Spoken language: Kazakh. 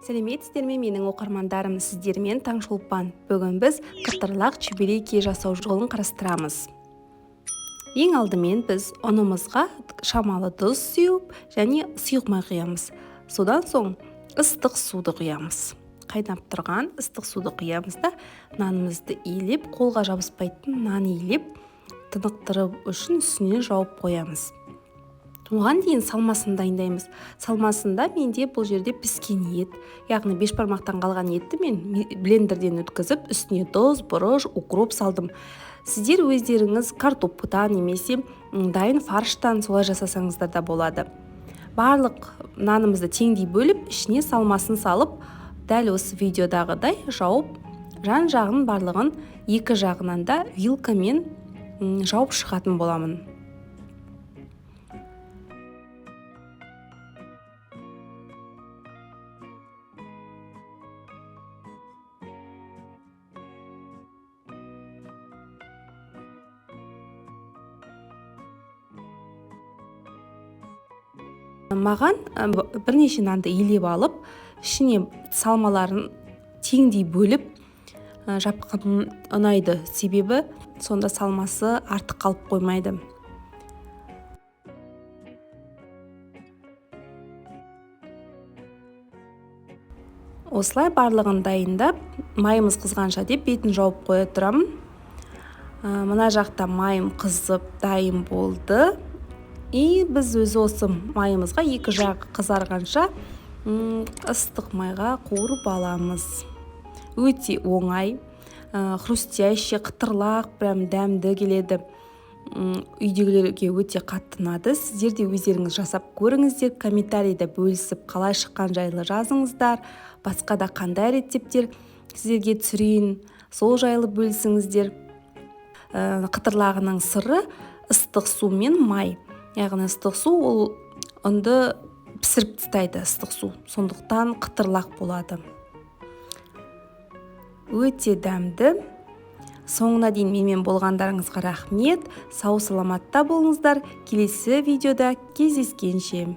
Сәлеметсіздер ме менің оқырмандарым, сіздермен Таңшолпан. Бүгін біз қытырлақ чебереки жасау жолын қарастырамыз. Ең алдымен біз ұнымызға шамалы тұз сеуіп және сұйық май құямыз. Содан соң ыстық суды құямыз. Қайнап тұрған ыстық суды құямыз да нанымызды иілеп, қолға жабыспайтын нан иілеп, тынықтырып үшін үстіне жауып қоямыз. Оған дейін салмасын дайындаймыз. Салмасында менде бұл жерде піскен ет, яғни бешбармақтан қалған етті мен блендерден өткізіп, үстіне тұз, бұрыш, укроп салдым. Сіздер өздеріңіз картоптан немесе дайын фарштан солай жасасаңыздар да болады. Барлық нанымызды теңдей бөліп, ішіне салмасын салып, дәл осы видеодағыдай жауып, жан-жағын барлығын екі жағынан да вилкамен жауып шығатын боламын. Маған бірнеше нанды илеп алып, ішіне салмаларын теңдей бөліп жапқым ұнайды. Себебі сонда салмасы артық қалып қоймайды. Осылай барлығын дайындап, майымыз қызғанша деп бетін жауып қоя тұрамын. Мына жақта майым қызып дайын болды. И біз осы майымызға екі жағы қызарғанша ыстық майға қуырып аламыз. Өте оңай, хрустящий, қытырлақ, прям дәмді келеді. Үйдегілерге өте қатты ұнады. Сіздер де өздеріңіз жасап көріңіздер, комментарийде бөлісіп қалай шыққан жайлы жазыңыздар. Басқа да қандай рецептер сіздерге түсірейін, сол жайлы бөлісіңіздер. Қытырлағының сыры ыстық су мен май. Яғни ыстық су ол ұнды пісіріп тастайды, ыстық су. Сондықтан қытырлақ болады. Өте дәмді. Соңына дейін менімен болғандарыңызға рахмет. Сау саламатта болыңыздар. Келесі видеода кездескенше.